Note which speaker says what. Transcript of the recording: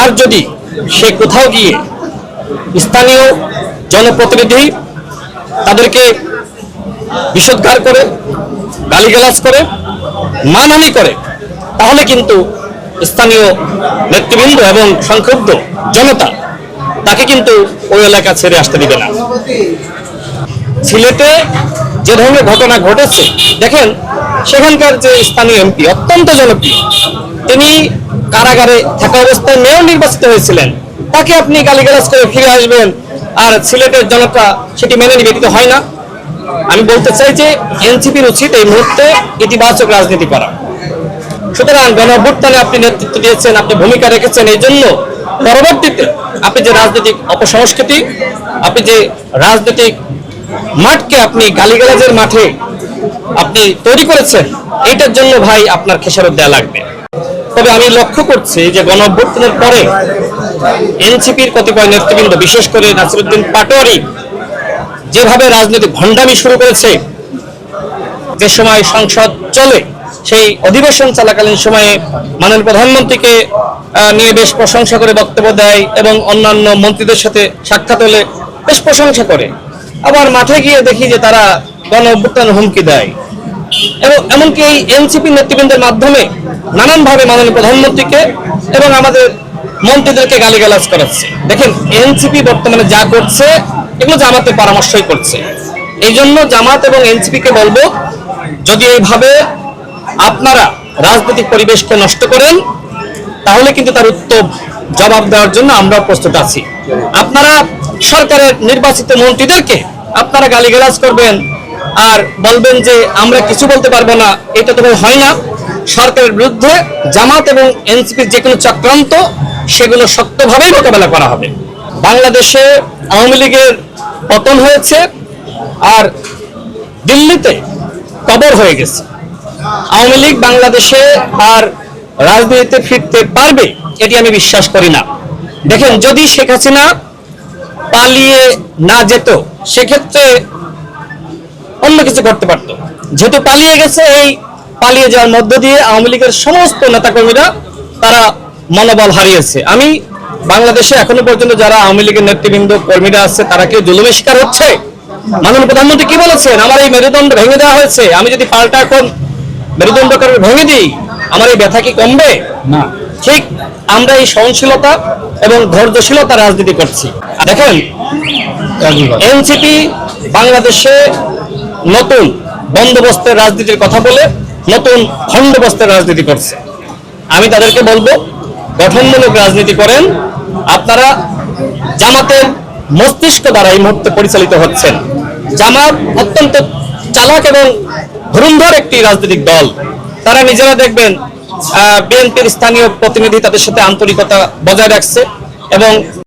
Speaker 1: আর যদি সে কোথাও গিয়ে স্থানীয় জনপ্রতিনিধি তাদেরকে বিষোদ্গার করে, গালিগালাজ করে, মানহানি করে, তাহলে কিন্তু স্থানীয় নেতৃবৃন্দ এবং সংক্ষুব্ধ জনতা তাকে কিন্তু ওই এলাকা ছেড়ে আসতে দিবে না। সিলেটে যে ধরনের ঘটনা ঘটেছে, দেখেন সেখানকার যে স্থানীয় এমপি অত্যন্ত জনপ্রিয়, তিনি কারাগারে থাকা অবস্থায় মেয়র নির্বাচিত হয়েছিলেন, তাকে আপনি গালিগালাজ করে ফিরে আসবেন আর সিলেটের জনতা সেটি মেনে নিবে, এটি তো হয় না। আমি বলতে চাই যে এনসিপির উচিত এই মুহূর্তে ইতিবাচক রাজনীতি করা। সুতরাং গণঅভ্যুত্থানে আপনি নেতৃত্ব দিয়েছেন, আপনি ভূমিকা রেখেছেন, এই জন্য পরবর্তীতে আপনি যে রাজনৈতিক অপসংস্কৃতি, আপনি যে রাজনৈতিক মাঠকে আপনি গালিগালাজের মাঠে আপনি তৈরি করেছেন, এইটার জন্য ভাই আপনার খেসারত দেওয়া লাগবে। তবে আমি লক্ষ্য করছি যে গণঅভ্যুত্থানের পরে এনসিপির কতিপয় নেতৃবৃন্দ, বিশেষ করে নাসিরউদ্দিন পাটোয়ারি যেভাবে রাজনৈতিক ভণ্ডামি শুরু করেছে, যে সময় সংসদ চলে সেই অধিবেশন চলাকালীন সময়ে মাননীয় প্রধানমন্ত্রীকে নিয়ে বেশ প্রশংসা করে বক্তব্য দেয় এবং অন্যান্য মন্ত্রীদের সাথে সাক্ষাৎ হলে বেশ প্রশংসা করে, আবার মাঠে গিয়ে দেখি যে তারা গণঅভ্যুত্থানের হুমকি দেয় এবং এমনকি এই এনসিপি নেতৃবৃন্দের মাধ্যমে নানানভাবে মাননীয় প্রধানমন্ত্রীকে এবং আমাদের মন্ত্রীদেরকে গালিগালাজ করাচ্ছে। দেখেন এনসিপি বর্তমানে যা করছে এগুলো জামাতের পরামর্শই করছে। এই জন্য জামাত এবং এনসিপিকে বলবো, যদি এইভাবে আপনারা রাজনৈতিক পরিবেশকে নষ্ট করেন তাহলে কিন্তু তার উত্তম জবাব দেওয়ার জন্য আমরা প্রস্তুত আছি। আপনারা সরকারের নির্বাচিত মন্ত্রীদেরকে আপনারা গালিগালাজ করবেন আর বলবেন যে আমরা কিছু বলতে পারবো না, এটা তো হয় না। সরকারের বিরুদ্ধে জামাত এবং এনসিপির যে কোনো চক্রান্ত সেগুলো শক্তভাবেই মোকাবেলা করা হবে। বাংলাদেশে আওয়ামী লীগের পতন হয়েছে আর দিল্লিতে কবর হয়ে গেছে। আওয়ামী লীগ বাংলাদেশে আর রাজনীতিতে ফিরতে পারবে এটি আমি বিশ্বাস করি না। দেখেন যদি শেখ হাসিনা পালিয়ে না যেত সেক্ষেত্রে অন্য কিছু করতে পারত, যেহেতু পালিয়ে গেছে, এই পালিয়ে যাওয়ার মধ্য দিয়ে আওয়ামী লীগের সমস্ত নেতাকর্মীরা তারা মনোবল হারিয়েছে। আমি বাংলাদেশে এখনো পর্যন্ত যারা আওয়ামী লীগের নেতৃবৃন্দ কর্মীরা আছে তারা কেউ জুলুমের শিকার হচ্ছে? মাননীয় প্রধানমন্ত্রী কি বলেছেন, আমার এই মেরুদণ্ড ভেঙে দেওয়া হয়েছে, আমি যদি পাল্টা এখন মেরুদণ্ড ভেঙে দিই আমার এই ব্যথা কি কমবে? না। ঠিক আমরা এই সহনশীলতা এবং ধৈর্যশীলতা রাজনীতি করছি। দেখেন এনসিপি বাংলাদেশে নতুন বন্দোবস্তের রাজনীতির কথা বলে নতুন খণ্ডবস্তের রাজনীতি করছে। আমি তাদেরকে বলবো গঠনমূলক রাজনীতি করেন। আপনারা জামাতের মস্তিষ্ক দ্বারা এই মুহূর্তে পরিচালিত হচ্ছেন। জামাত অত্যন্ত চালাক এবং ধুরন্ধর একটি রাজনৈতিক দল। তারা নিজেরা দেখবেন বিএনপির স্থানীয় প্রতিনিধি তাদের সাথে আন্তরিকতা বজায় রাখছে এবং